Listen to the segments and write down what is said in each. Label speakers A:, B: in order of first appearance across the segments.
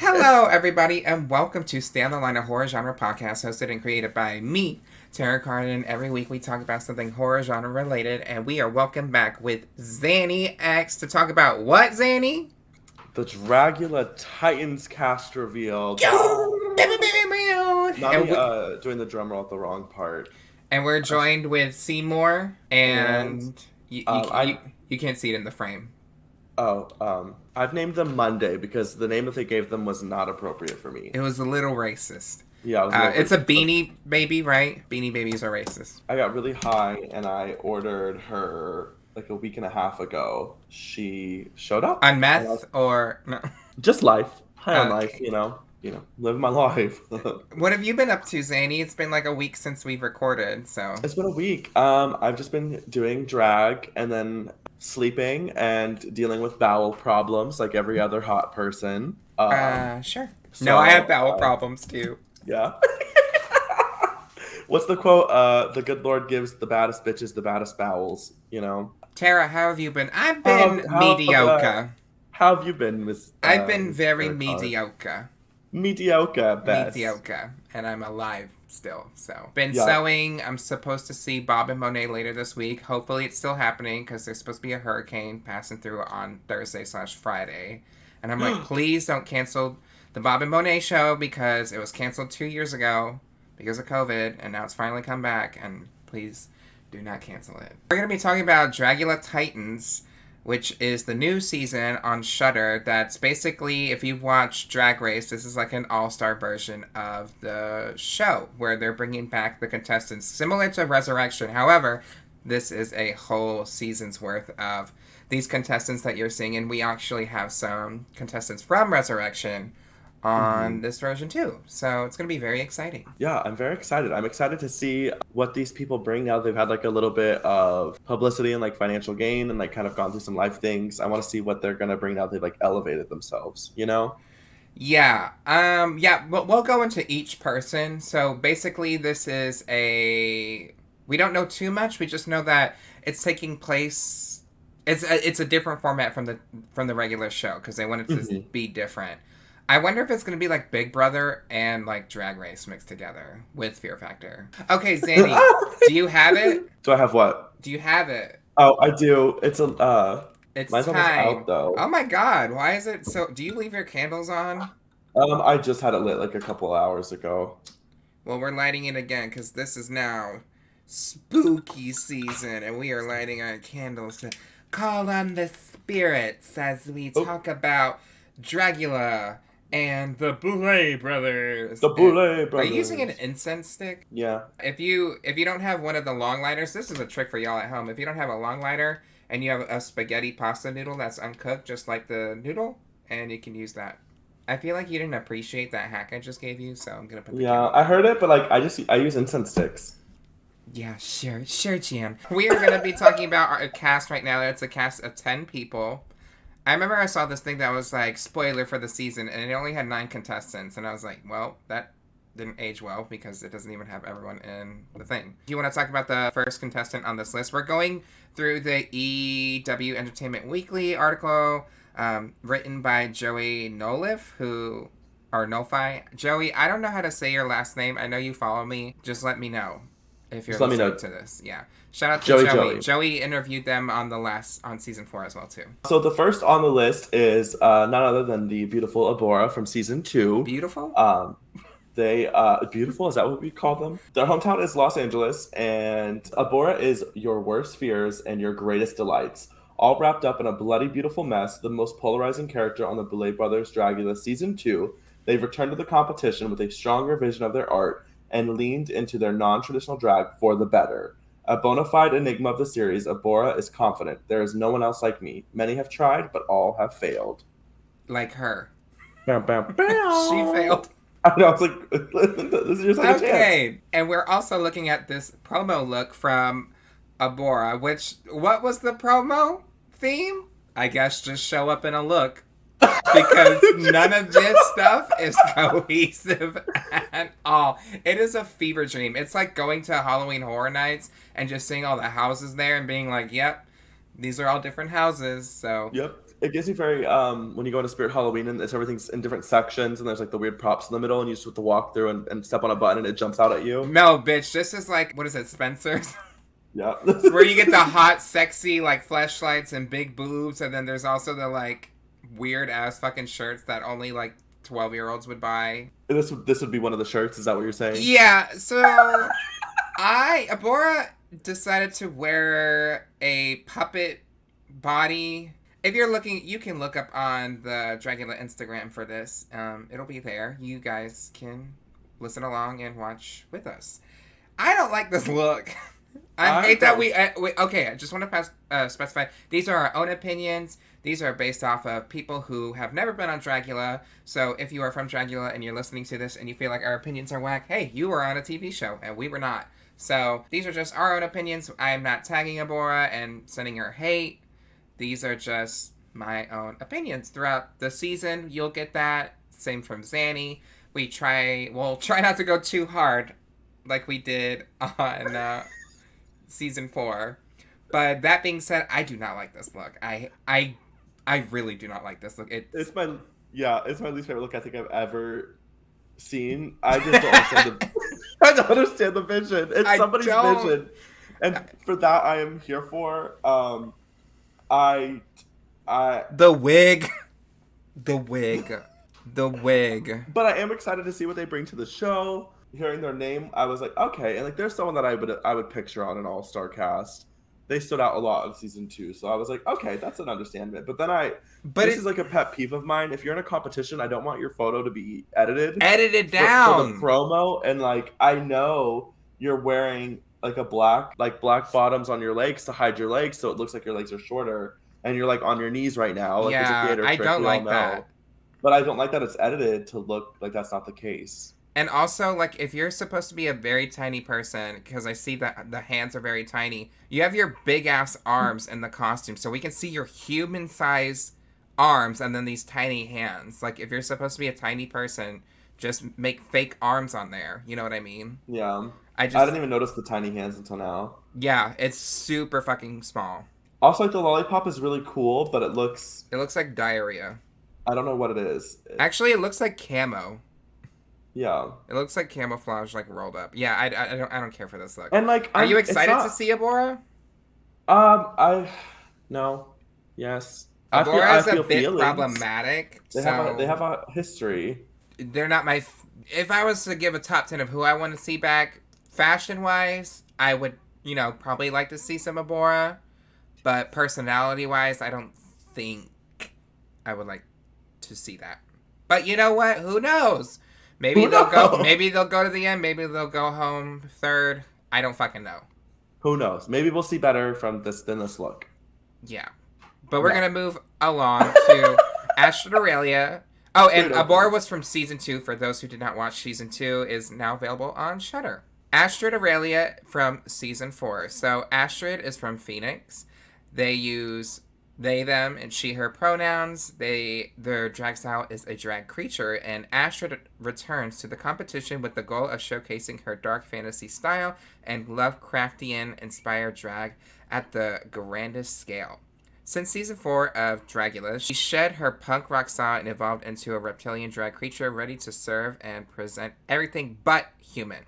A: Hello, everybody, and welcome to Stay on the Line, a horror genre podcast hosted and created by me, Terrah Carden. Every week we talk about something horror genre related, and we are welcome back with Zanny Ex to talk about what, Zanny?
B: The Dragula Titans cast reveal. Not me doing the drum roll at the wrong part.
A: And we're joined with Seymour, and you can't see it in the frame.
B: I've named them Monday because the name that they gave them was not appropriate for me.
A: It was a little racist.
B: Yeah,
A: it's a Beanie Baby, right? Beanie Babies are racist.
B: I got really high and I ordered her like a week and a half ago. She showed up
A: on meth or no?
B: Just life, high on life, you know, living my life.
A: What have you been up to, Zanny? It's been like a week since we've recorded, so
B: it's been a week. I've just been doing drag and then sleeping and dealing with bowel problems like every other hot person.
A: Sure. So, no, I have bowel problems too.
B: Yeah. What's the quote? The good Lord gives the baddest bitches the baddest bowels, you know?
A: Tara, how have you been? I've been mediocre.
B: How have you been, Miss?
A: I've been very mediocre.
B: Mediocre, best.
A: Mediocre. And I'm alive still, so. Been sewing. I'm supposed to see Bob and Monet later this week. Hopefully it's still happening, because there's supposed to be a hurricane passing through on Thursday/Friday. And I'm like, please don't cancel the Bob and Monet show, because it was canceled 2 years ago because of COVID, and now it's finally come back, and please do not cancel it. We're going to be talking about Dragula Titans, which is the new season on Shudder. That's basically, if you've watched Drag Race, this is like an all-star version of the show, where they're bringing back the contestants, similar to Resurrection. However, this is a whole season's worth of these contestants that you're seeing, and we actually have some contestants from Resurrection on this version too. So it's going to be very exciting.
B: Yeah, I'm very excited. I'm excited to see what these people bring now. They've had like a little bit of publicity and like financial gain and like kind of gone through some life things. I want to see what they're going to bring now. They've like elevated themselves, you know?
A: Yeah. We'll go into each person. So basically this is we don't know too much. We just know that it's taking place. It's a different format from the regular show, because they wanted to be different. I wonder if it's going to be like Big Brother and like Drag Race mixed together with Fear Factor. Okay, Zanny, do you have it?
B: Do I have what?
A: Do you have it?
B: Oh, I do. It's
A: mine's
B: almost out though.
A: Oh my god, why is it so? Do you leave your candles on?
B: I just had it lit like a couple hours ago.
A: Well, we're lighting it again because this is now spooky season, and we are lighting our candles to call on the spirits as we talk about Dragula and the Boulet Brothers.
B: The Boulet Brothers.
A: Are you using an incense stick?
B: Yeah.
A: If you don't have one of the long lighters, this is a trick for y'all at home. If you don't have a long lighter and you have a spaghetti pasta noodle that's uncooked, just like the noodle, and you can use that. I feel like you didn't appreciate that hack I just gave you, so I'm gonna put the
B: I heard it, but like I use incense sticks.
A: Yeah, sure, Jan. We are gonna be talking about our cast right now. It's a cast of 10 people. I remember I saw this thing that was like, spoiler for the season, and it only had 9 contestants, and I was like, well, that didn't age well, because it doesn't even have everyone in the thing. Do you want to talk about the first contestant on this list? We're going through the EW Entertainment Weekly article, written by Joey Nolif, Nolfi. Joey, I don't know how to say your last name. I know you follow me. Just let me know if you're listening to this. Yeah. Shout out to Joey. Joey interviewed them on season 4 as well too.
B: So the first on the list is none other than the beautiful Abora from season 2.
A: Beautiful?
B: Beautiful, is that what we call them? Their hometown is Los Angeles, and Abora is your worst fears and your greatest delights. All wrapped up in a bloody beautiful mess, the most polarizing character on the Boulet Brothers Dragula season 2, they've returned to the competition with a stronger vision of their art and leaned into their non-traditional drag for the better. A bona fide enigma of the series, Abora is confident. There is no one else like me. Many have tried, but all have failed.
A: Like her.
B: Bam, bam, bam.
A: She failed.
B: I know, I was like, this is your second chance.
A: Okay, and we're also looking at this promo look from Abora, what was the promo theme? I guess just show up in a look. Because none of this stuff is cohesive at all. It is a fever dream. It's like going to Halloween Horror Nights and just seeing all the houses there and being like, yep, these are all different houses. So
B: yep. It gives me very when you go into Spirit Halloween and it's everything's in different sections and there's like the weird props in the middle and you just have to walk through and step on a button and it jumps out at you.
A: No, bitch, this is like, what is it, Spencer's?
B: Yeah.
A: Where you get the hot, sexy, like, fleshlights and big boobs, and then there's also the, like, weird-ass fucking shirts that only, like, 12-year-olds would buy.
B: This would be one of the shirts, is that what you're saying?
A: Yeah, so Abora decided to wear a puppet body. If you're looking, you can look up on the Dragula Instagram for this. It'll be there. You guys can listen along and watch with us. I don't like this look. I hate that we okay, I just want to specify, these are our own opinions. These are based off of people who have never been on Dragula. So if you are from Dragula and you're listening to this and you feel like our opinions are whack, hey, you were on a TV show and we were not. So these are just our own opinions. I'm not tagging Abora and sending her hate. These are just my own opinions. Throughout the season, you'll get that. Same from Zanny. We'll try not to go too hard like we did on season 4. But that being said, I do not like this look. I really do not like this look. It's my least favorite look I think I've ever seen. I just don't understand I don't understand the vision. It's somebody's vision. And for that I am here for. The wig. But I am excited to see what they bring to the show. Hearing their name, I was like, okay, and like there's someone that I would picture on an all-star cast. They stood out a lot of season 2, so I was like, okay, that's an understanding. But then this is like a pet peeve of mine. If you're in a competition, I don't want your photo to be edited down for the promo. And like I know you're wearing like black bottoms on your legs to hide your legs, so it looks like your legs are shorter, and you're like on your knees right now. Like, yeah, it's a theater trick, I don't like that.
B: But I don't like that it's edited to look like that's not the case.
A: And also, like, if you're supposed to be a very tiny person, because I see that the hands are very tiny, you have your big-ass arms in the costume, so we can see your human-size arms and then these tiny hands. Like, if you're supposed to be a tiny person, just make fake arms on there. You know what I mean?
B: Yeah. I didn't even notice the tiny hands until now.
A: Yeah, it's super fucking small.
B: Also, like, the lollipop is really cool, but it looks
A: like diarrhea.
B: I don't know what it is.
A: Actually, it looks like camo.
B: Yeah,
A: it looks like camouflage, like rolled up. Yeah, I don't care for this look.
B: And like,
A: are you excited to see Abora?
B: No, yes.
A: Abora is a bit problematic.
B: They have a history.
A: They're not my. If I was to give a top 10 of who I want to see back, fashion wise, I would probably like to see some Abora, but personality wise, I don't think I would like to see that. But you know what? Who knows? Maybe they'll go to the end. Maybe they'll go home third. I don't fucking know.
B: Who knows? Maybe we'll see better from this than this look.
A: Yeah. But we're going to move along to Astrid Aurelia. Oh, and Abora was from season 2. For those who did not watch, season 2 is now available on Shudder. Astrid Aurelia from season 4. So Astrid is from Phoenix. They use they, them, and she, her pronouns. Their drag style is a drag creature, and Astrid returns to the competition with the goal of showcasing her dark fantasy style and Lovecraftian-inspired drag at the grandest scale. Since season 4 of Dragula, she shed her punk rock style and evolved into a reptilian drag creature ready to serve and present everything but human.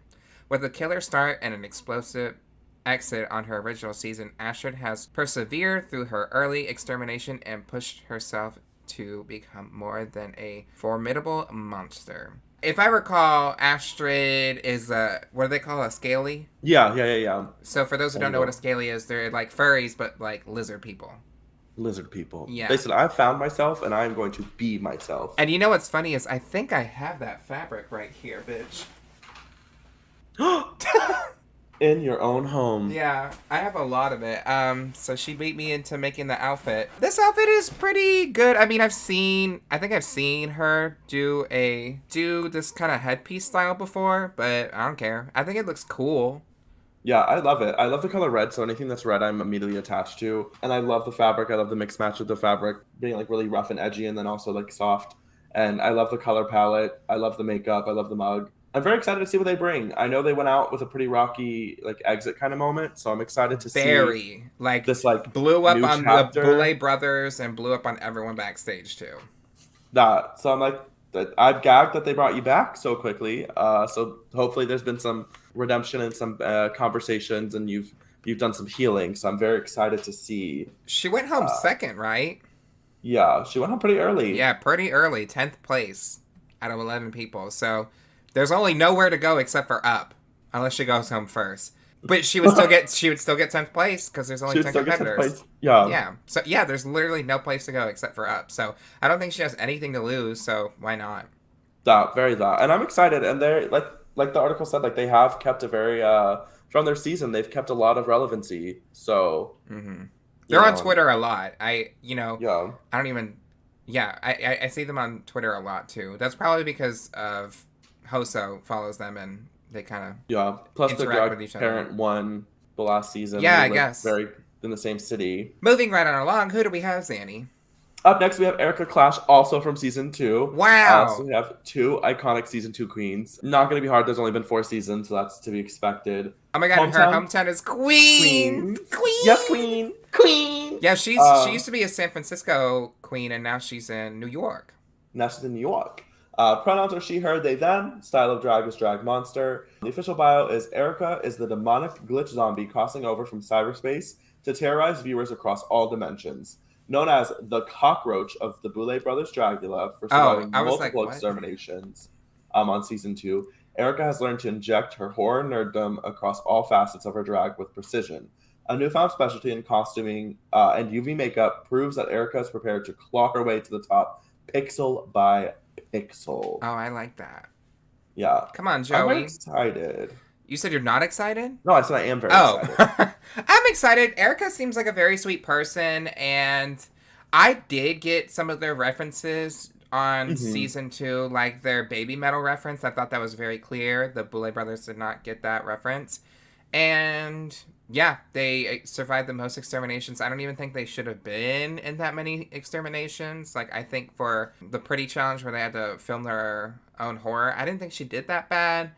A: With a killer start and an explosive exit on her original season, Astrid has persevered through her early extermination and pushed herself to become more than a formidable monster. If I recall, Astrid is what do they call a scaly?
B: Yeah.
A: So for those who don't know what a scaly is, they're like furries, but like lizard people.
B: Yeah. They said, I found myself and I'm going to be myself.
A: And you know what's funny is I think I have that fabric right here, bitch.
B: In your own home.
A: Yeah, I have a lot of it. So she beat me into making the outfit. This outfit is pretty good. I mean, I think I've seen her do this kind of headpiece style before, but I don't care. I think it looks cool.
B: Yeah, I love it. I love the color red, so anything that's red I'm immediately attached to. And I love the fabric. I love the mix match with the fabric being like really rough and edgy and then also like soft. And I love the color palette. I love the makeup. I love the mug. I'm very excited to see what they bring. I know they went out with a pretty rocky like exit kind of moment, so I'm excited to see this like
A: blew up
B: new
A: on
B: chapter.
A: the Boulay brothers and blew up on everyone backstage too.
B: So I'm like, I'm gagged that they brought you back so quickly. So hopefully there's been some redemption and some conversations, and you've done some healing. So I'm very excited to see.
A: She went home second, right?
B: Yeah, she went home pretty early.
A: Yeah, pretty early, 10th place out of 11 people. So there's only nowhere to go except for up, unless she goes home first. But she would still get 10th place because there's only 10 competitors.
B: Yeah.
A: So yeah, there's literally no place to go except for up. So I don't think she has anything to lose. So why not?
B: That, and I'm excited. And they're like the article said, like they have kept a very from their season, they've kept a lot of relevancy. So
A: they're on Twitter a lot. I don't even. Yeah, I see them on Twitter a lot too. That's probably because of Hoso follows them and they kind of
B: Plus the
A: interact with each other.
B: parent won the last season.
A: Yeah, I guess
B: very in the same city.
A: Moving right on along, who do we have, Zanny?
B: Up next, we have Erica Clash, also from season 2.
A: Wow!
B: So we have 2 iconic season 2 queens. Not going to be hard. There's only been 4 seasons, so that's to be expected.
A: Oh my god, her hometown is Queens.
B: Yes, Queen.
A: Yeah, she used to be a San Francisco queen, and now she's in New York.
B: Pronouns are she, her, they, them. Style of drag is drag monster. The official bio is Erica is the demonic glitch zombie crossing over from cyberspace to terrorize viewers across all dimensions. Known as the cockroach of the Boulay brothers Dragula for surviving multiple exterminations on season 2, Erica has learned to inject her horror nerddom across all facets of her drag with precision. A newfound specialty in costuming and UV makeup proves that Erica is prepared to claw her way to the top, pixel by pixel.
A: Oh, I like that.
B: Yeah.
A: Come on, Joey.
B: I'm excited.
A: You said you're not excited?
B: No, I said I am very excited.
A: I'm excited. Erica seems like a very sweet person, and I did get some of their references on season 2, like their baby metal reference. I thought that was very clear. The Boulay brothers did not get that reference. And yeah, they survived the most exterminations. I don't even think they should have been in that many exterminations. Like, I think for the Pretty Challenge where they had to film their own horror, I didn't think she did that bad.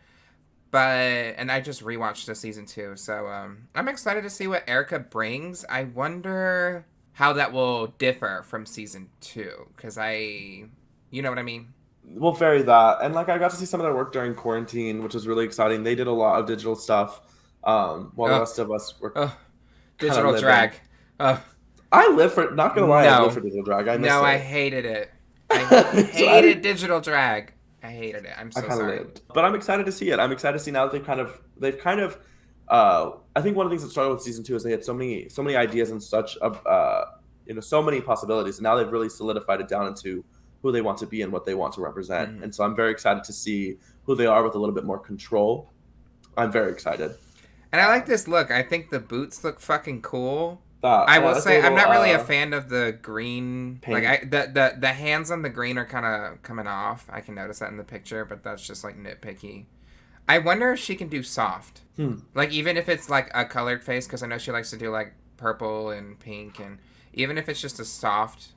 A: And I just rewatched the season 2. So I'm excited to see what Erica brings. I wonder how that will differ from season 2. Because you know what I mean?
B: We'll vary that. And like I got to see some of their work during quarantine, which was really exciting. They did a lot of digital stuff. While the rest of us were
A: digital drag.
B: I live for, not gonna lie, I live for digital drag.
A: I hated it. I hated digital drag. I hated it. I'm so sorry.
B: Lived. But I'm excited to see it. I'm excited to see now that they've kind of I think one of the things that struggled with season 2 is they had so many ideas and such so many possibilities, and now they've really solidified it down into who they want to be and what they want to represent. And so I'm very excited to see who they are with a little bit more control. I'm very excited.
A: And I like this look. I think the boots look fucking cool.
B: I
A: will say I'm not really a fan of the green.
B: Paint.
A: Like the hands on the green are kind of coming off. I can notice that in the picture, but that's just like nitpicky. I wonder if she can do soft. Like even if it's like a colored face, because I know she likes to do like purple and pink, and even if it's just a soft,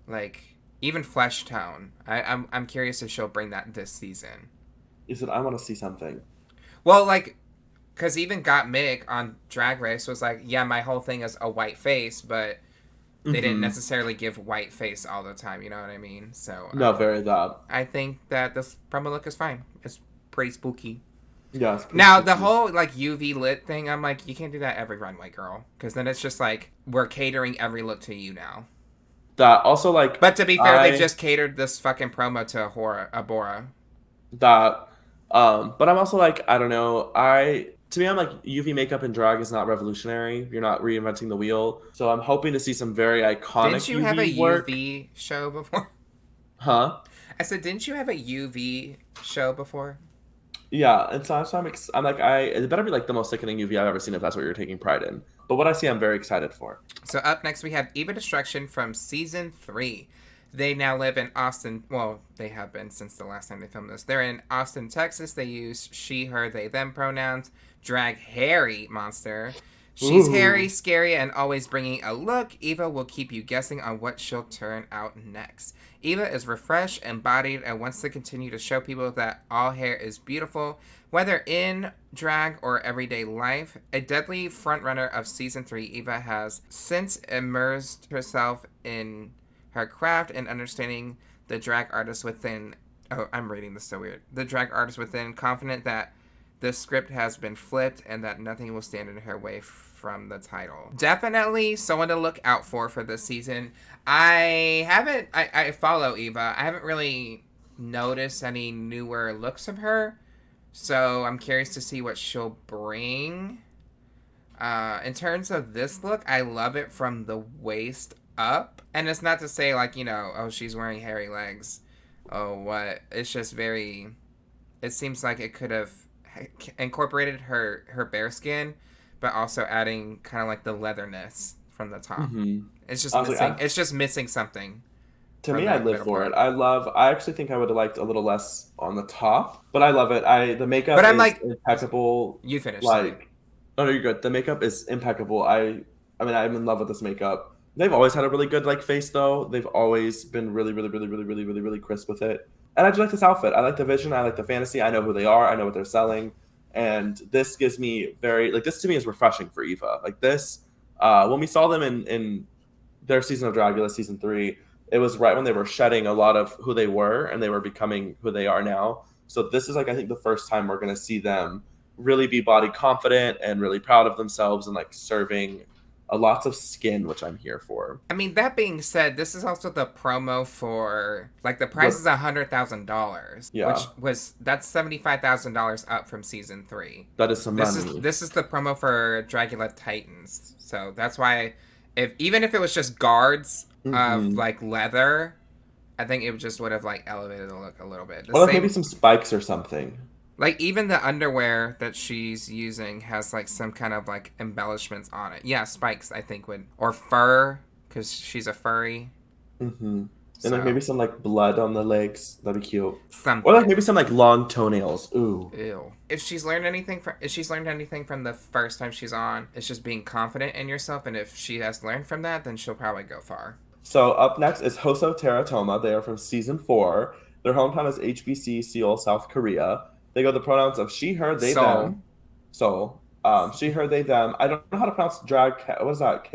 A: like even flesh tone. I'm curious if she'll bring that this season.
B: You said I want to see something.
A: Well, like. Because even Got Mick on Drag Race was like, yeah, my whole thing is a white face, but they didn't necessarily give white face all the time, you know what I mean? So
B: no, very that.
A: I think that this promo look is fine. It's pretty spooky.
B: Yeah.
A: Now, the whole like UV lit thing, I'm like, you can't do that every runway, girl. Because then it's just like, we're catering every look to you now.
B: That also like...
A: But to be fair, they just catered this fucking promo to Abora.
B: That... but I'm also like, I don't know, to me, I'm like, UV makeup in drag is not revolutionary. You're not reinventing the wheel. So I'm hoping to see some very iconic
A: Didn't you
B: UV
A: have a
B: work.
A: UV show before?
B: Huh?
A: I said, didn't you have a UV show before?
B: Yeah, and so I'm like, it better be like the most sickening UV I've ever seen if that's what you're taking pride in. But what I see, I'm very excited for.
A: So up next, we have Eva Destruction from season 3. They now live in Austin. Well, they have been since the last time they filmed this. They're in Austin, Texas. They use she, her, they, them pronouns. Drag Harry Monster. She's hairy, scary, and always bringing a look. Eva will keep you guessing on what she'll turn out next. Eva is refreshed, embodied, and wants to continue to show people that all hair is beautiful, whether in drag or everyday life. A deadly frontrunner of Season 3, Eva has since immersed herself in her craft and understanding the drag artist within. Oh, I'm reading this so weird. The drag artist within, confident that the script has been flipped and that nothing will stand in her way from the title. Definitely someone to look out for this season. I follow Eva. I haven't really noticed any newer looks of her, so I'm curious to see what she'll bring. In terms of this look, I love it from the waist up. And it's not to say, like, you know, oh, she's wearing hairy legs. Oh, what? It's just very... It seems like it could have incorporated her bare skin, but also adding kind of like the leatherness from the top. It's just missing. It's just missing something.
B: To me, I live for it. I actually think I would have liked a little less on the top, but I love it. The makeup is like, impeccable.
A: You finished.
B: Like, oh no, you're good. The makeup is impeccable. I mean, I'm in love with this makeup. They've always had a really good like face though. They've always been really crisp with it. And I just like this outfit. I like the vision. I like the fantasy. I know who they are. I know what they're selling. And this gives me this to me is refreshing for Eva. Like this, when we saw them in their season of Dragula, season 3, it was right when they were shedding a lot of who they were and they were becoming who they are now. So this is like, I think the first time we're going to see them really be body confident and really proud of themselves and like serving lots of skin, which I'm here for.
A: I mean, that being said, this is also the promo for, like, the price is $100,000.
B: Yeah.
A: That's $75,000 up from season 3.
B: That is some money.
A: This is the promo for Dragula Titans. So that's why, even if it was just guards of, like, leather, I think it just would have, like, elevated the look a little bit.
B: Or maybe some spikes or something.
A: Like, even the underwear that she's using has, like, some kind of, like, embellishments on it. Yeah, spikes, I think, would... Or fur, because she's a furry.
B: And, like, maybe some, like, blood on the legs. That'd be cute.
A: Something.
B: Or, like, maybe some, like, long toenails. Ooh.
A: Ew. If she's learned anything from the first time she's on, it's just being confident in yourself. And if she has learned from that, then she'll probably go far.
B: So, up next is Hoso Terrah Toma. They are from Season 4. Their hometown is HBC, Seoul, South Korea. They go the pronouns of she, her, they, them. Soul. She, her, they, them. I don't know how to pronounce drag. What is that?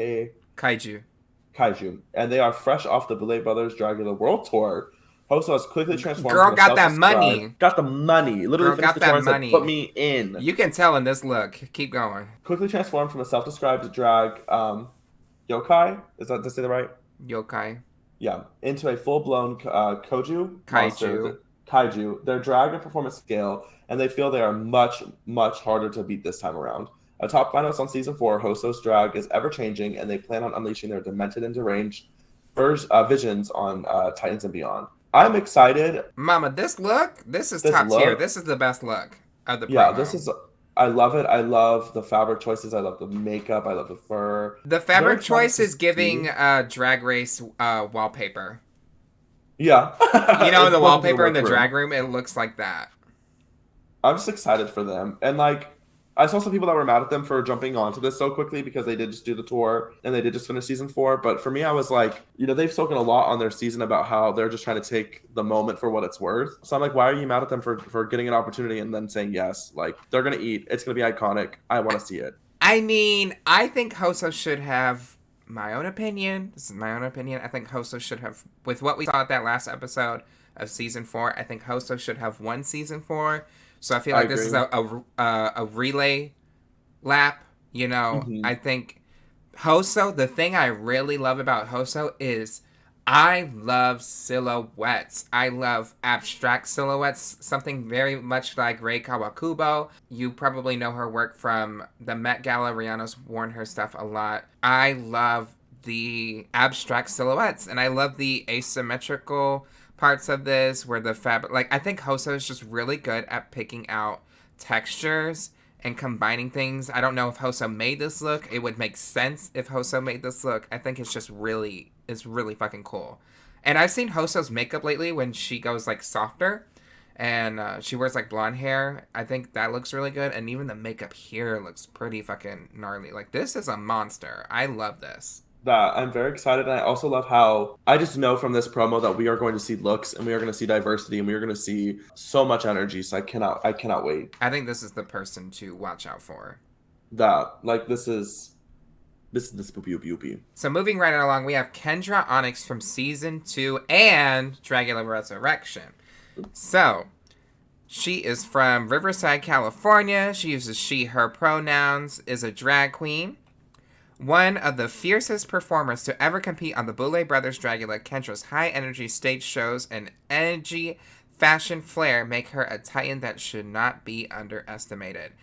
A: Kaiju.
B: And they are fresh off the Boulet Brothers Dragula World Tour. Hoso has quickly transformed.
A: Girl got that money.
B: Got the money. Literally
A: Girl got that money.
B: Put me in.
A: You can tell in this look. Keep going.
B: Quickly transformed from a self-described drag yokai. Is that to say the right?
A: Yokai.
B: Yeah. Into a full-blown kaiju.
A: Kaiju.
B: Their drag and performance scale, and they feel they are much, much harder to beat this time around. A top finalist on season 4, Hoso's drag is ever-changing, and they plan on unleashing their demented and deranged visions on Titans and beyond. I'm excited.
A: Mama, this is top tier. This is the best look of the promo.
B: Yeah, I love it. I love the fabric choices. I love the makeup. I love the fur.
A: The fabric choice is giving Drag Race wallpaper.
B: Yeah.
A: You know, the wallpaper in the drag room, it looks like that.
B: I'm just excited for them. And, like, I saw some people that were mad at them for jumping onto this so quickly because they did just do the tour and they did just finish season 4. But for me, I was like, you know, they've spoken a lot on their season about how they're just trying to take the moment for what it's worth. So I'm like, why are you mad at them for getting an opportunity and then saying yes? Like, they're going to eat. It's going to be iconic. I want to see it.
A: I mean, I think Hoso should have... My own opinion. This is my own opinion. I think Hoso should have, with what we saw at that last episode of season 4, I think Hoso should have won season 4. So I feel like this is a relay lap. You know, I think Hoso. The thing I really love about Hoso is I love silhouettes. I love abstract silhouettes. Something very much like Rei Kawakubo. You probably know her work from the Met Gala. Rihanna's worn her stuff a lot. I love the abstract silhouettes, and I love the asymmetrical parts of this where the fabric... Like, I think Hoso is just really good at picking out textures and combining things. I don't know if Hoso made this look. It would make sense if Hoso made this look. I think it's just really... It's really fucking cool. And I've seen Hoso's makeup lately when she goes, like, softer. And she wears like blonde hair. I think that looks really good. And even the makeup here looks pretty fucking gnarly. Like, this is a monster. I love this.
B: That I'm very excited. And I also love how I just know from this promo that we are going to see looks and we are going to see diversity and we are going to see so much energy. So I cannot wait.
A: I think this is the person to watch out for.
B: That, like, this is the spoopy oopy.
A: So moving right along, we have Kendra Onyx from season 2 and Dragula Resurrection. So, she is from Riverside, California. She uses she, her pronouns, is a drag queen. One of the fiercest performers to ever compete on the Boulet Brothers Dragula, Kendra's high-energy stage shows and edgy fashion flair make her a titan that should not be underestimated.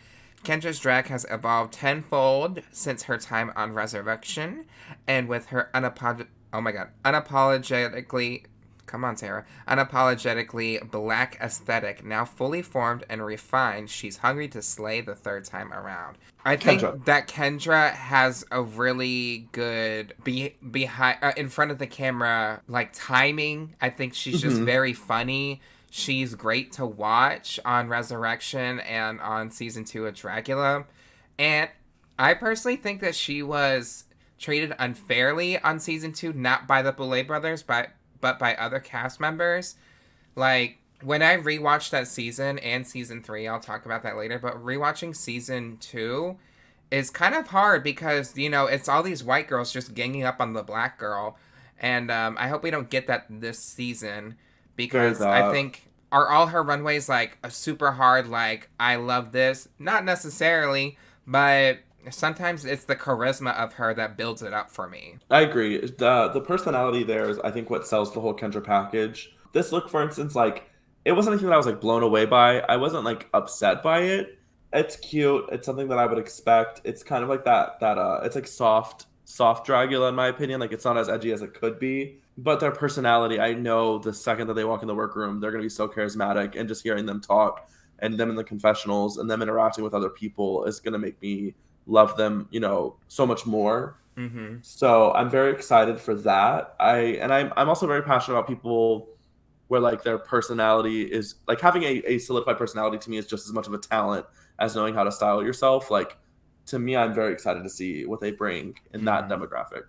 A: Kendra's drag has evolved tenfold since her time on Resurrection, and with her unapologetically black aesthetic now fully formed and refined, she's hungry to slay the third time around. I think that Kendra has a really good behind in front of the camera like timing. I think she's just very funny. She's great to watch on Resurrection and on season 2 of Dragula. And I personally think that she was treated unfairly on season 2, not by the Boulet brothers, but by other cast members. Like, when I rewatched that season and season 3, I'll talk about that later, but rewatching season 2 is kind of hard because, you know, it's all these white girls just ganging up on the black girl. And I hope we don't get that this season because I think... Are all her runways, like, a super hard, like, I love this? Not necessarily, but sometimes it's the charisma of her that builds it up for me.
B: I agree. The personality there is, I think, what sells the whole Kendra package. This look, for instance, like, it wasn't anything that I was, like, blown away by. I wasn't, like, upset by it. It's cute. It's something that I would expect. It's kind of like that it's, like, soft Dragula, in my opinion. Like, it's not as edgy as it could be. But their personality, I know the second that they walk in the workroom, they're going to be so charismatic, and just hearing them talk and them in the confessionals and them interacting with other people is going to make me love them, you know, so much more.
A: Mm-hmm.
B: So I'm very excited for that. I'm also very passionate about people where like their personality is like having a solidified personality to me is just as much of a talent as knowing how to style yourself. Like, to me, I'm very excited to see what they bring in that demographic.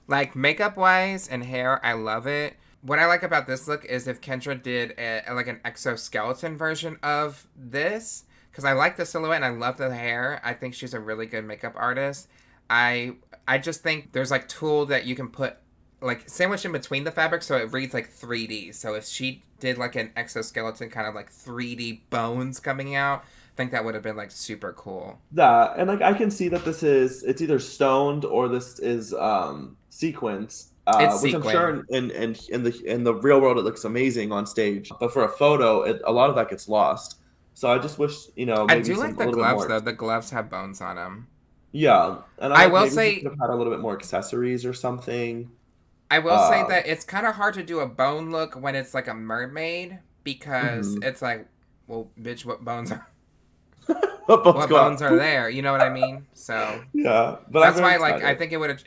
A: Like, makeup-wise and hair, I love it. What I like about this look is if Kendra did an exoskeleton version of this, because I like the silhouette and I love the hair. I think she's a really good makeup artist. I just think there's, like, tool that you can put, like, sandwiched in between the fabric so it reads, like, 3D. So if she did, like, an exoskeleton kind of, like, 3D bones coming out, I think that would have been, like, super cool.
B: That, and, like, I can see that it's either stoned or this is sequence, which I'm sure in the real world it looks amazing on stage, but for a photo, a lot of that gets lost. So I just wish, you know, maybe
A: I do like the gloves though. The gloves have bones on them.
B: Yeah, and
A: I will say
B: could have had a little bit more accessories or something.
A: I will say that it's kind of hard to do a bone look when it's like a mermaid because it's like, well, bitch, what bones are? What bones are there? You know what I mean? So
B: yeah, but
A: that's why, like, I think it would have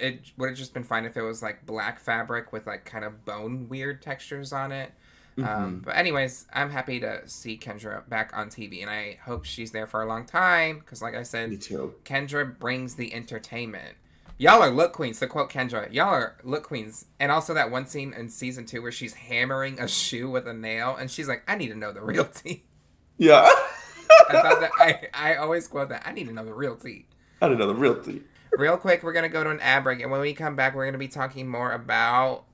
A: just been fine if it was like black fabric with like kind of bone weird textures on it. But anyways, I'm happy to see Kendra back on TV, and I hope she's there for a long time because, like I said,
B: me too.
A: Kendra brings the entertainment. Y'all are look queens. To quote Kendra, y'all are look queens. And also that one scene in season 2 where she's hammering a shoe with a nail, and she's like, "I need to know the real tea."
B: Yeah.
A: I thought that I always quote that. I need to know the real tea.
B: I need to know the real tea.
A: Real quick, we're gonna go to an ad break, and when we come back, we're gonna be talking more about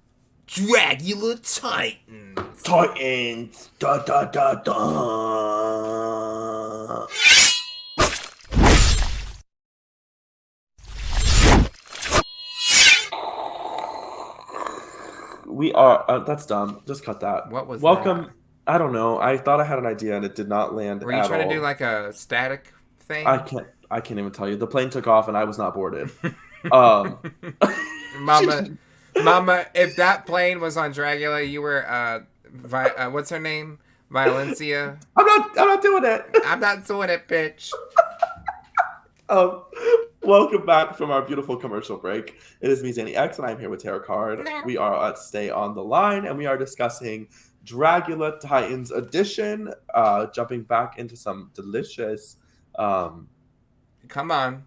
A: Dragula Titans.
B: Titans. Da da da da. We are. That's dumb. Just cut that.
A: What was
B: Welcome.
A: that?
B: I don't know. I thought I had an idea and it did not land.
A: Were you trying to do like a static thing?
B: I can't even tell you. The plane took off and I was not boarded.
A: Mama, if that plane was on Dragula, you were what's her name? Valencia.
B: I'm not doing it.
A: I'm not doing it, bitch.
B: Welcome back from our beautiful commercial break. It is me, Zanny Ex, and I'm here with Terrah Card. We are at Stay on the Line, and we are discussing Dragula Titans edition. Jumping back into some delicious,
A: come on,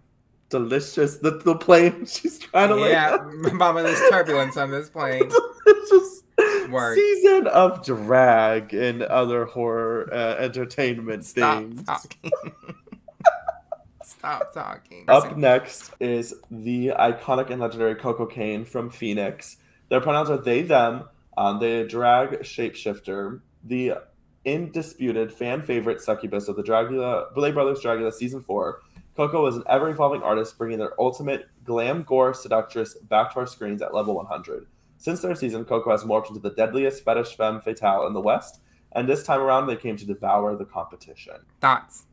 B: delicious. The plane she's trying to land.
A: Yeah, Mama, there's turbulence on this plane.
B: Delicious
A: Word.
B: season of drag and other horror entertainment things.
A: Talking. Stop talking.
B: Up next is the iconic and legendary Coco Kane from Phoenix. Their pronouns are they, them. They drag shapeshifter, the indisputed fan favorite succubus of the Boulet Brothers Dragula Season 4. Coco is an ever-evolving artist bringing their ultimate glam gore seductress back to our screens at level 100. Since their season, Coco has morphed into the deadliest fetish femme fatale in the West, and this time around they came to devour the competition.
A: Thoughts?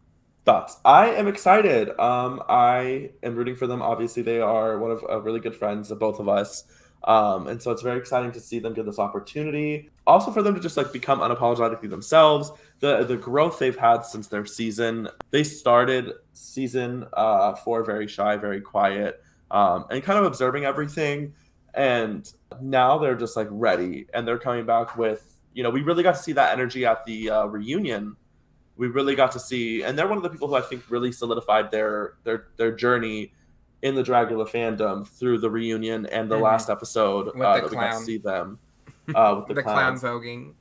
B: I am excited. I am rooting for them. Obviously, they are one of really good friends of both of us. And so it's very exciting to see them get this opportunity. Also for them to just like become unapologetically themselves. The growth they've had since their season. They started season 4 very shy, very quiet, and kind of observing everything. And now they're just like ready, and they're coming back with, we really got to see that energy at the reunion. We really got to see, and they're one of the people who I think really solidified their journey in the Dragula fandom through the reunion and the last episode that we got to see them with the
A: clown voguing.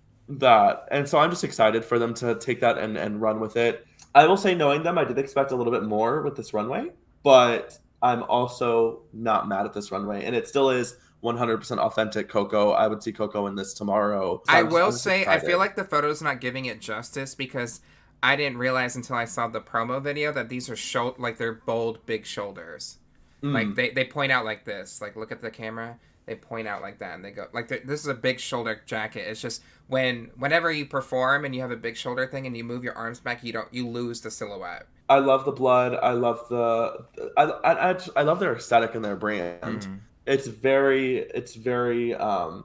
B: And so I'm just excited for them to take that and run with it. I will say, knowing them, I did expect a little bit more with this runway, but I'm also not mad at this runway, and it still is 100% authentic Coco. I would see Coco in this tomorrow. So
A: I will say, excited. I feel like the photo's not giving it justice because I didn't realize until I saw the promo video that these are like they're bold, big shoulders. Like they point out like this. Like look at the camera. They point out like that, and they go like this is a big shoulder jacket. It's just whenever you perform and you have a big shoulder thing and you move your arms back, you lose the silhouette.
B: I love the blood. I love I love their aesthetic and their brand. It's very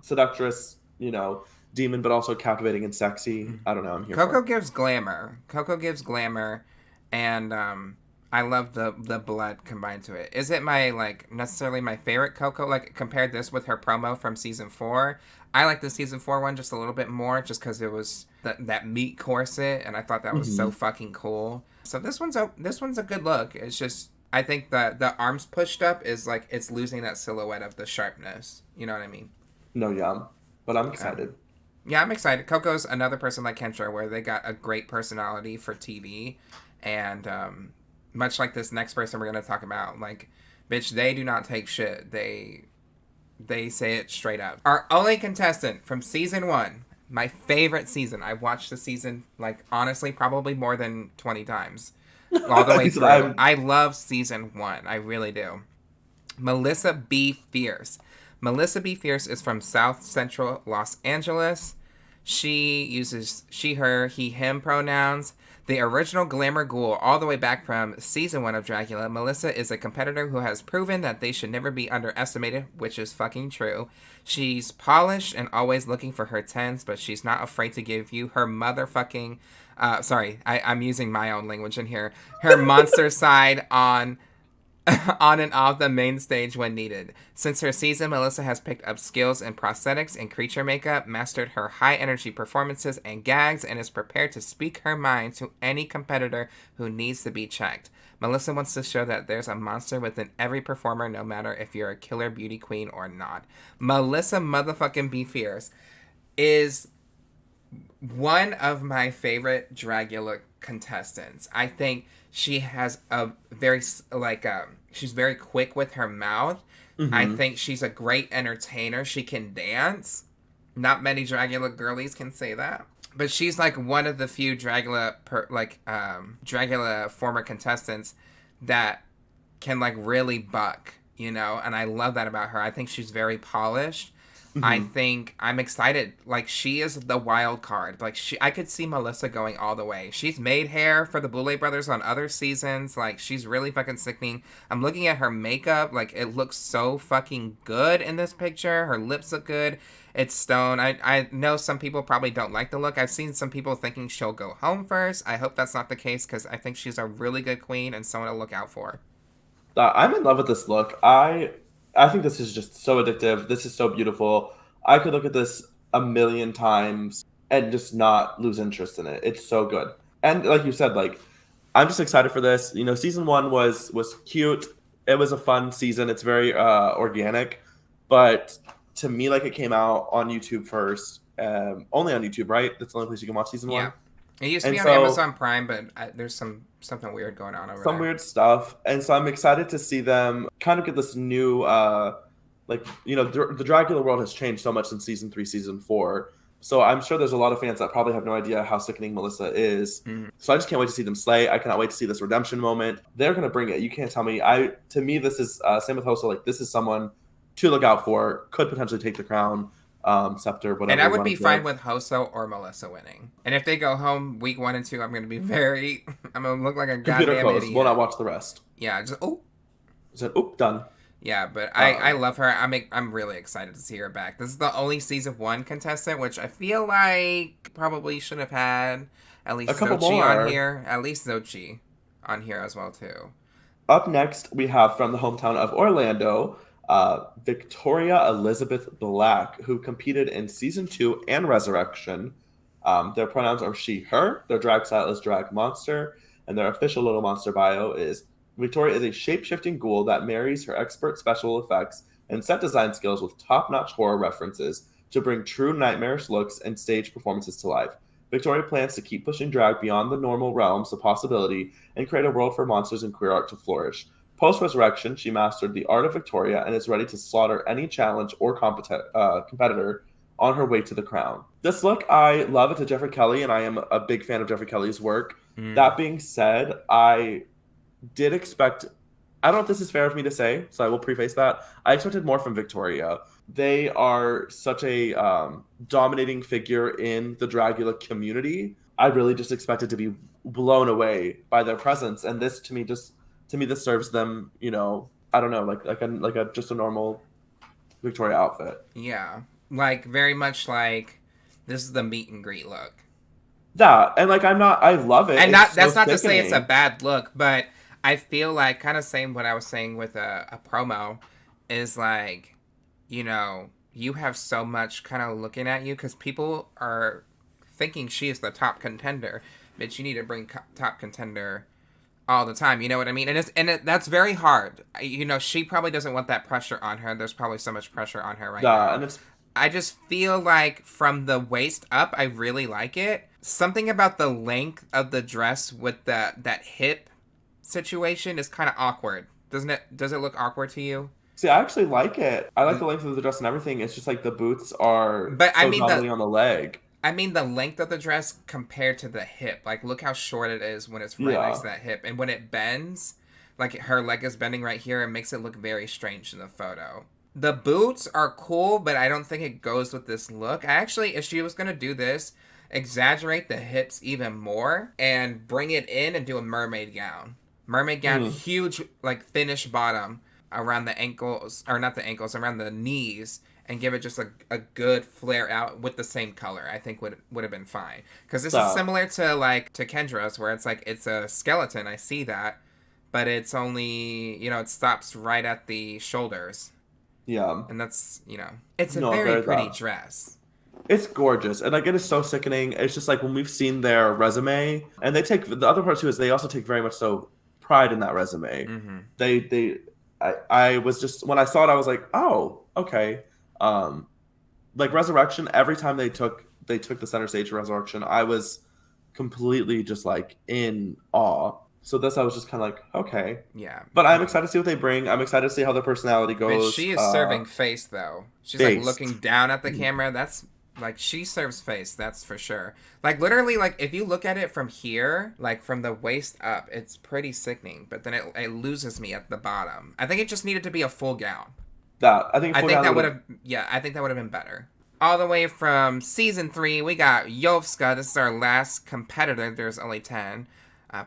B: seductress, demon, but also captivating and sexy. I don't know. I'm here.
A: Coco gives glamour. And I love the blood combined to it. Is it necessarily my favorite Coco? Like compared this with her promo from season 4, I like the season 4 one just a little bit more, just because it was that meat corset, and I thought that was so fucking cool. So this one's a good look. It's just I think the arms pushed up is like it's losing that silhouette of the sharpness. You know what I mean?
B: No, yeah, but I'm excited.
A: Yeah, I'm excited. Coco's another person like Kendra where they got a great personality for TV, and much like this next person we're going to talk about, like, bitch, they do not take shit. They say it straight up. Our only contestant from season 1, my favorite season. I watched the season, like, honestly, probably more than 20 times. All the way through. I love season 1. I really do. Melissa B. Fierce. Melissa B. Fierce is from South Central Los Angeles. She uses she, her, he, him pronouns. The original glamour ghoul all the way back from season 1 of Dragula, Melissa is a competitor who has proven that they should never be underestimated, which is fucking true. She's polished and always looking for her 10s, but she's not afraid to give you her motherfucking... I'm using my own language in here. Her monster side on and off the main stage when needed. Since her season, Melissa has picked up skills in prosthetics and creature makeup, mastered her high-energy performances and gags, and is prepared to speak her mind to any competitor who needs to be checked. Melissa wants to show that there's a monster within every performer, no matter if you're a killer beauty queen or not. Melissa motherfucking B. Fierce is one of my favorite Dragula contestants. I think she has a very, she's very quick with her mouth. I think she's a great entertainer. She can dance. Not many Dragula girlies can say that. But she's like one of the few Dragula former contestants that can like really buck, and I love that about her. I think she's very polished. I think I'm excited. Like, she is the wild card. Like, I could see Melissa going all the way. She's made hair for the Boulet Brothers on other seasons. Like, she's really fucking sickening. I'm looking at her makeup. Like, it looks so fucking good in this picture. Her lips look good. It's stone. I know some people probably don't like the look. I've seen some people thinking she'll go home first. I hope that's not the case because I think she's a really good queen and someone to look out for.
B: I'm in love with this look. I think this is just so addictive. This is so beautiful. I could look at this a million times. and just not lose interest in it. It's so good. And like you said, like I'm just excited for this. You know, season 1 was cute. It was a fun season. It's very organic, but to me, like it came out on YouTube first, only on YouTube, right? That's the only place you can watch season
A: Yeah.
B: 1.
A: It used to
B: And
A: be on
B: so
A: Amazon Prime, but there's something weird going on over
B: some
A: there.
B: weird stuff, and so I'm excited to see them kind of get this new, like you know, the Dracula world has changed so much since season 3, season 4. So I'm sure there's a lot of fans that probably have no idea how sickening Melissa is.
A: Mm-hmm.
B: So I just can't wait to see them slay. I cannot wait to see this redemption moment. They're gonna bring it. You can't tell me. To me, this is same with Hoso. Like this is someone to look out for. Could potentially take the crown, scepter, whatever.
A: And I
B: you
A: would
B: want
A: be
B: to
A: fine
B: give.
A: with Hoso or Melissa winning. And if they go home week 1 and 2, I'm gonna be very. I'm gonna look like a
B: Computer
A: goddamn
B: closed.
A: idiot.
B: We'll not watch the rest.
A: Yeah, just oh.
B: Said, oop, done.
A: Yeah, but I
B: Um,
A: love her. I'm really excited to see her back. This is the only season 1 contestant, which I feel like probably should have had at least
B: a couple
A: Zochi
B: more.
A: on here. At least Zochi on here as well too.
B: Up next, we have from the hometown of Orlando, Victoria Elizabeth Black, who competed in season 2 and Resurrection. Their pronouns are she, her. Their drag style is drag monster, and their official Little Monster bio is Victoria is a shape-shifting ghoul that marries her expert special effects and set design skills with top-notch horror references to bring true nightmarish looks and stage performances to life. Victoria plans to keep pushing drag beyond the normal realms of possibility and create a world for monsters and queer art to flourish. Post-resurrection, she mastered the art of Victoria and is ready to slaughter any challenge or competitor on her way to the crown. This look, I love. It's a Jeffrey Kelly, and I am a big fan of Jeffrey Kelly's work. That being said, I did expect, I don't know if this is fair of me to say, so I will preface that. I expected more from Victoria. They are such a dominating figure in the Dragula community. I really just expected to be blown away by their presence, and this to me this serves them. You know, I don't know, like a just a normal Victoria outfit.
A: Yeah, like very much like this is the meet and greet look.
B: That and like I love it.
A: And
B: It's
A: that's
B: so
A: not to say it's a
B: sickening.
A: bad look, but I feel like kind of saying what I was saying with a promo is like, you know, you have so much kind of looking at you because people are thinking she is the top contender, but you need to bring top contender all the time. You know what I mean? That's very hard. You know, she probably doesn't want that pressure on her. There's probably so much pressure on her right
B: Yeah,
A: now.
B: and it's
A: I just feel like from the waist up, I really like it. Something about the length of the dress with that hip situation is kind of awkward, doesn't it? Does it look awkward to you?
B: see, I actually like it. I like the length of the dress and everything. It's just like the boots are
A: But
B: so dominating on the leg.
A: I mean the length of the dress compared to the hip. Like look how short it is when it's right
B: Yeah.
A: next to that hip, and when it bends, like her leg is bending right here, it makes it look very strange in the photo. The boots are cool, but I don't think it goes with this look. I actually, if she was gonna do this, exaggerate the hips even more and bring it in and do a mermaid gown. Mermaid gown, huge, like thinnish bottom around the ankles, or not the ankles, around the knees, and give it just a good flare out with the same color. I think would have been fine. Because this is similar to like to Kendra's, where it's like it's a skeleton. I see that, but it's only, you know, it stops right at the shoulders.
B: Yeah.
A: And that's, you know, it's a
B: No,
A: very pretty dress.
B: It's gorgeous, and like it is so sickening. It's just like when we've seen their resume, and they take the other part too is they also take very much so pride in that resume.
A: Mm-hmm.
B: I was just when I saw it, I was like, oh, okay. Like Resurrection, every time they took the center stage for Resurrection, I was completely just like in awe. So this I was just kind of like, okay.
A: Yeah.
B: But I'm excited to see what they bring. I'm excited to see how their personality goes.
A: But she is serving face, though. She's
B: Face.
A: like looking down at the camera. That's like she serves face. That's for sure. Like literally, like if you look at it from here, like from the waist up, it's pretty sickening. But then it loses me at the bottom. I think it just needed to be a full gown.
B: I think
A: that would have. Yeah, I think that would have been better. All the way from season 3, we got Yovska. This is our last competitor. There's only 10.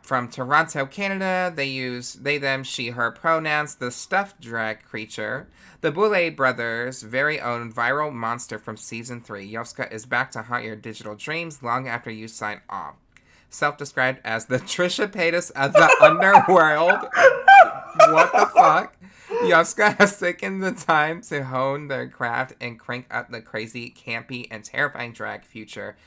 A: From Toronto, Canada, they use they, them, she, her pronouns. The stuffed drag creature. The Boulet brothers' very own viral monster from season 3. Yovska is back to haunt your digital dreams long after you sign off. Self-described as the Trisha Paytas of the underworld. What the fuck? Yovska has taken the time to hone their craft and crank up the crazy, campy, and terrifying drag future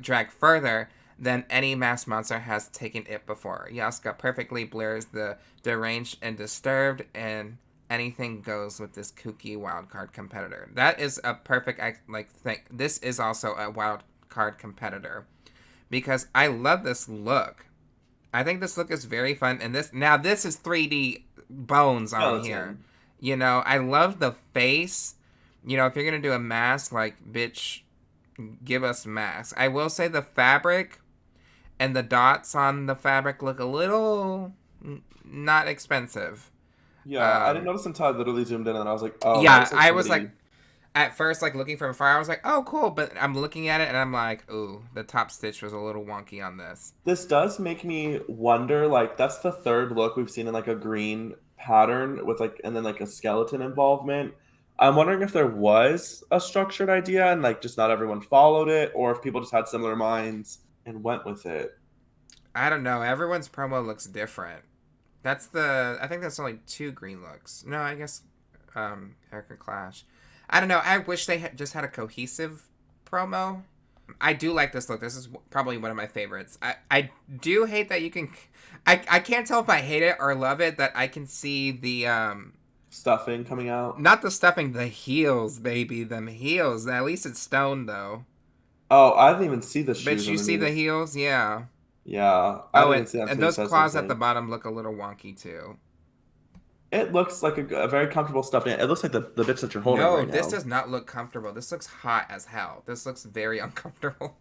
A: drag further than any masked monster has taken it before. Yoska perfectly blurs the deranged and disturbed, and anything goes with this kooky wildcard competitor. That is a perfect thing. This is also a wildcard competitor because I love this look. I think this look is very fun, and this is 3D bones on here. You know, I love the face. You know, if you're gonna do a mask, like, bitch, give us masks. I will say the fabric and the dots on the fabric look a little not expensive.
B: Yeah, I didn't notice until I literally zoomed in, and I was like, oh.
A: Yeah, I was like, at first, like, looking from afar, I was like, oh, cool. But I'm looking at it, and I'm like, ooh, the top stitch was a little wonky on this.
B: This does make me wonder, like, that's the third look we've seen in, like, a green pattern with, like, and then, like, a skeleton involvement. I'm wondering if there was a structured idea and, like, just not everyone followed it, or if people just had similar minds and went with it.
A: I don't know. Everyone's promo looks different. I think that's only 2 green looks. No, I guess Erica Clash. I don't know. I wish they just had a cohesive promo. I do like this look. This is probably one of my favorites. I do hate that you can... I can't tell if I hate it or love it, that I can see the...
B: stuffing coming out?
A: Not the stuffing, the heels, baby. Them heels. At least it's stone, though.
B: Oh, I didn't even see the shoes.
A: But you see the heels? Yeah.
B: Yeah.
A: And those claws at the bottom look a little wonky, too.
B: It looks like a very comfortable stuffing. It looks like the bitch that you're holding right now.
A: No, this does not look comfortable. This looks hot as hell. This looks very uncomfortable.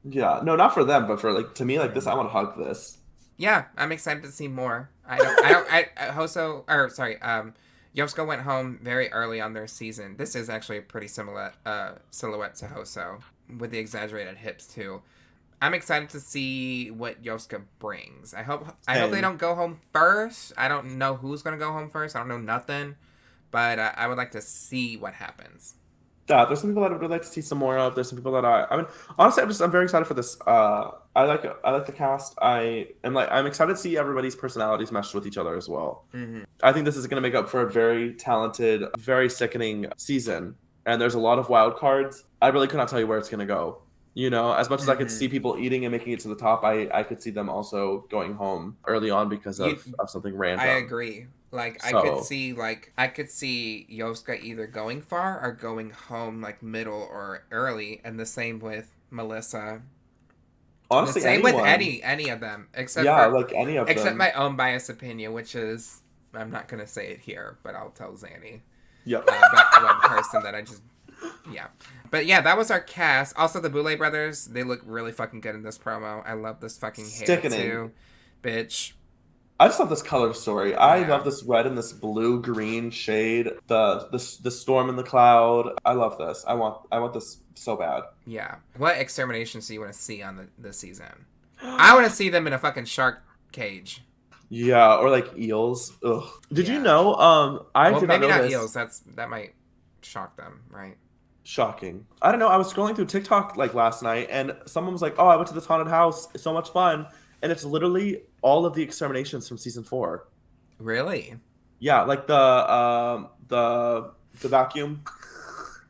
B: Yeah. No, not for them, but for, like, to me, like, this, I want to hug this.
A: Yeah, I'm excited to see more. Yoska went home very early on their season. This is actually a pretty similar silhouette to Hoso, with the exaggerated hips, too. I'm excited to see what Yoska brings. I hope they don't go home first. I don't know who's going to go home first. I don't know nothing. But I would like to see what happens.
B: Yeah, there's some people that I would like to see some more of. There's some people that I mean, honestly, I'm very excited for this. I like the cast. I'm excited to see everybody's personalities meshed with each other as well.
A: Mm-hmm.
B: I think this is going to make up for a very talented, very sickening season. And there's a lot of wild cards. I really could not tell you where it's going to go. You know, as much as I could see people eating and making it to the top, I could see them also going home early on because of something random.
A: I agree. Like, I could see Yoska either going far or going home, like, middle or early, and the same with Melissa.
B: Honestly,
A: the same with any of them, except my own biased opinion, which is, I'm not gonna say it here, but I'll tell Zanny.
B: Yep.
A: About one person that I just. Yeah. But yeah, that was our cast. Also, the Boulay brothers, they look really fucking good in this promo. I love this fucking hair, too. Bitch.
B: I just love this color story. Yeah. I love this red and this blue-green shade. The storm in the cloud. I love this. I want this so bad.
A: Yeah. What exterminations do you want to see on the season? I want to see them in a fucking shark cage.
B: Yeah, or like eels. Ugh. Did you know?
A: Maybe not eels. That might shock them, right?
B: Shocking. I don't know. I was scrolling through TikTok like last night, and someone was like, "Oh, I went to this haunted house. It's so much fun." And it's literally all of the exterminations from season 4.
A: Really?
B: Yeah, like the vacuum.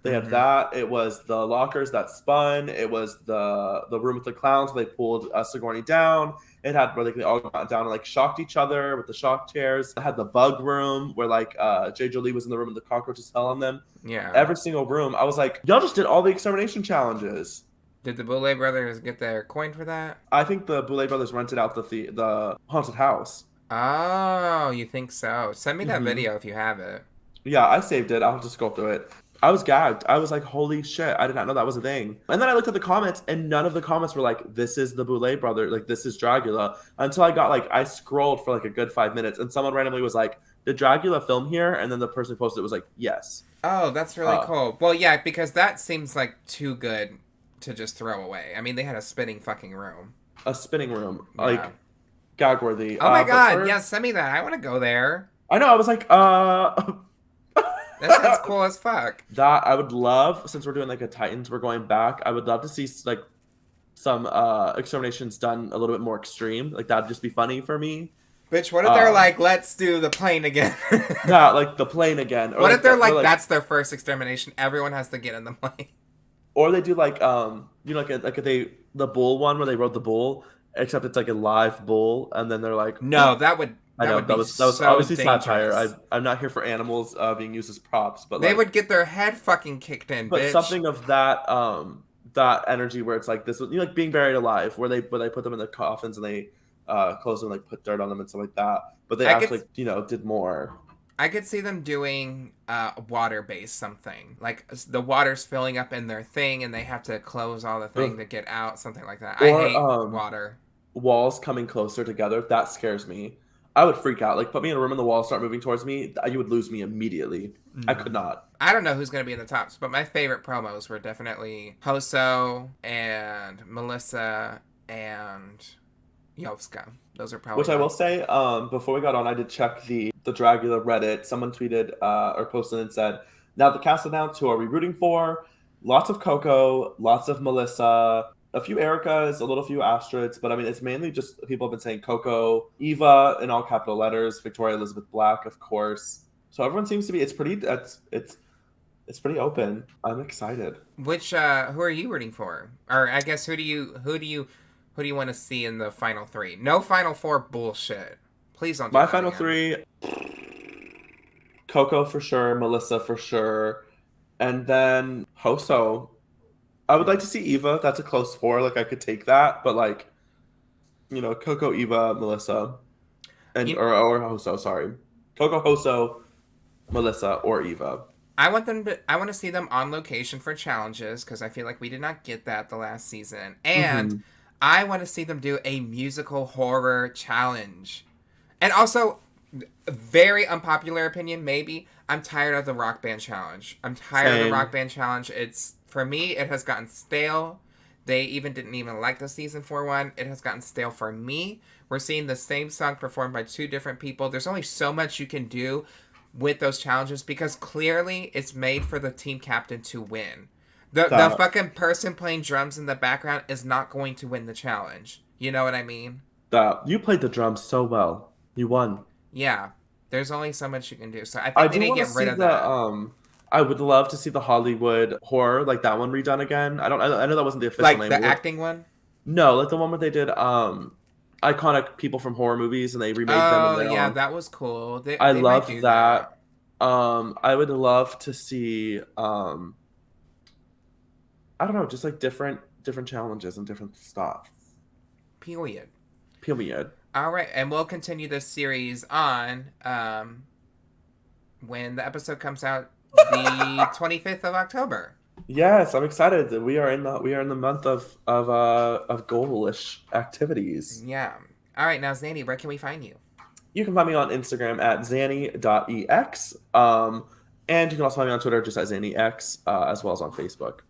B: They had that. It was the lockers that spun. It was the room with the clowns where they pulled Sigourney down. It had where they all got down and like shocked each other with the shock chairs. It had the bug room where like J. Jolie was in the room and the cockroaches fell on them.
A: Yeah.
B: Every single room. I was like, y'all just did all the extermination challenges.
A: Did the Boulay brothers get their coin for that?
B: I think the Boulay brothers rented out the haunted house.
A: Oh, you think so? Send me that video if you have it.
B: Yeah, I saved it. I'll just go through it. I was gagged. I was like, holy shit, I did not know that was a thing. And then I looked at the comments, and none of the comments were like, this is the Boulay brother, like, this is Dragula. Until I scrolled for like a good 5 minutes, and someone randomly was like, did Dragula film here? And then the person who posted it was like, yes.
A: Oh, that's really cool. Well, yeah, because that seems like too good to just throw away. I mean, they had a spinning fucking room.
B: A spinning room. Yeah. Like, gag-worthy.
A: Oh my god, yeah, send me that. I want to go there.
B: I know, I was like,
A: That sounds cool as fuck.
B: That I would love, since we're doing like a Titans, we're going back. I would love to see like some exterminations done a little bit more extreme. Like that'd just be funny for me.
A: Bitch, what if they're like, let's do the plane again?
B: Yeah, like the plane again.
A: Or what if they're like, that's their first extermination? Everyone has to get in the plane.
B: Or they do like the bull one where they rode the bull, except it's like a live bull, and then they're like,
A: No,
B: I
A: that
B: know
A: would be
B: that was
A: so
B: obviously satire.
A: dangerous.
B: I'm not here for animals being used as props, but
A: They
B: like,
A: would get their head fucking kicked in,
B: but
A: bitch.
B: something of that energy where it's like this, like being buried alive, where they put them in the coffins and they close them, like put dirt on them and stuff like that. But they
A: I could
B: actually did more.
A: I could see them doing water based something like the water's filling up in their thing and they have to close all the thing
B: Ugh.
A: to get out, something like that. I
B: Or
A: hate water.
B: walls coming closer together. That scares me. I would freak out. Like put me in a room and the walls start moving towards me. You would lose me immediately. I could not.
A: I don't know who's going to be in the tops, but my favorite promos were definitely Hoso and Melissa and Yovska. Those are probably
B: Which I will say, before we got on, I did check the Dragula Reddit. Someone tweeted or posted and said, "Now the cast announced, who are we rooting for? Lots of Coco, lots of Melissa, a few Ericas, a little few Astrids, but I mean, it's mainly just people have been saying Coco, Eva in all capital letters, Victoria Elizabeth Black, of course. So everyone seems to be. It's pretty open. I'm excited.
A: Which who are you rooting for? Or I guess who do you want to see in the final three? No final four bullshit. Please don't do
B: My
A: that
B: final
A: again.
B: three: Coco for sure, Melissa for sure, and then Hoso. I would like to see Eva. That's a close four. Like I could take that, but like, Coco, Eva, Melissa, and
A: You,
B: or Hoso. Sorry, Coco, Hoso, Melissa, or Eva.
A: I want to see them on location for challenges because I feel like we did not get that the last season, and
B: Mm-hmm.
A: I want to see them do a musical horror challenge. And also, very unpopular opinion, maybe, I'm tired of the rock band challenge. I'm tired of the
B: Same.
A: rock band challenge. For me, it has gotten stale. They didn't even like the season 4 one. It has gotten stale for me. We're seeing the same song performed by two different people. There's only so much you can do with those challenges because clearly it's made for the team captain to win. The fucking person playing drums in the background is not going to win the challenge. You know what I mean?
B: You played the drums so well. You won.
A: Yeah. There's only so much you can do. So I
B: I
A: think they
B: do
A: need to
B: want to
A: get rid
B: see
A: of
B: the
A: that.
B: I would love to see the Hollywood horror, like that one redone again. I know that wasn't the official
A: Like
B: name.
A: the acting one?
B: No, like the one where they did iconic people from horror movies and they remade them in
A: Oh,
B: their
A: yeah,
B: own.
A: that was cool.
B: I
A: They might
B: love
A: do that.
B: that. I would love to see I don't know, just like different challenges and different stuff.
A: Period.
B: Period.
A: All right, and we'll continue this series on when the episode comes out the 25th of October.
B: Yes, I'm excited. We are in the month of goalish activities.
A: Yeah. All right, now Zanny, where can we find you?
B: You can find me on Instagram at zanny.ex. And you can also find me on Twitter just at Zanny Ex, as well as on Facebook.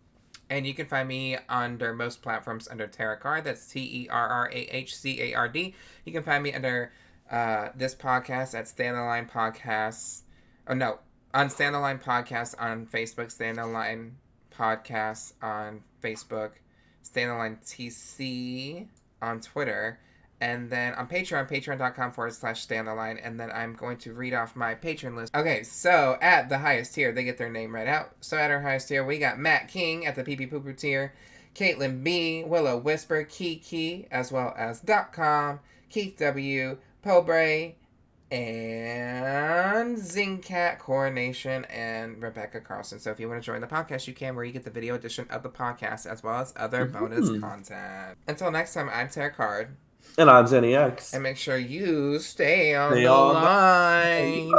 A: And you can find me under most platforms under Terrah Card. That's TerrahCard. You can find me under this podcast at Stand the Line Podcasts. Oh, no. On Stand the Line Podcasts on Facebook. Stand the Line Podcasts on Facebook. Stand the Line TC on Twitter. And then on Patreon, patreon.com/stand the line. And then I'm going to read off my patron list. Okay, so at the highest tier, they get their name right out. So at our highest tier, we got Matt King at the PP Poo Poo tier, Caitlin B, Willow Whisper, Kiki, as well as .com, Keith W, Pobre, and Zingcat, Coronation, and Rebecca Carlson. So if you want to join the podcast, you can, where you get the video edition of the podcast as well as other bonus content. Until next time, I'm Terrah Card.
B: And I'm Zanny Ex.
A: And make sure you stay on
B: Stay
A: the
B: on
A: line.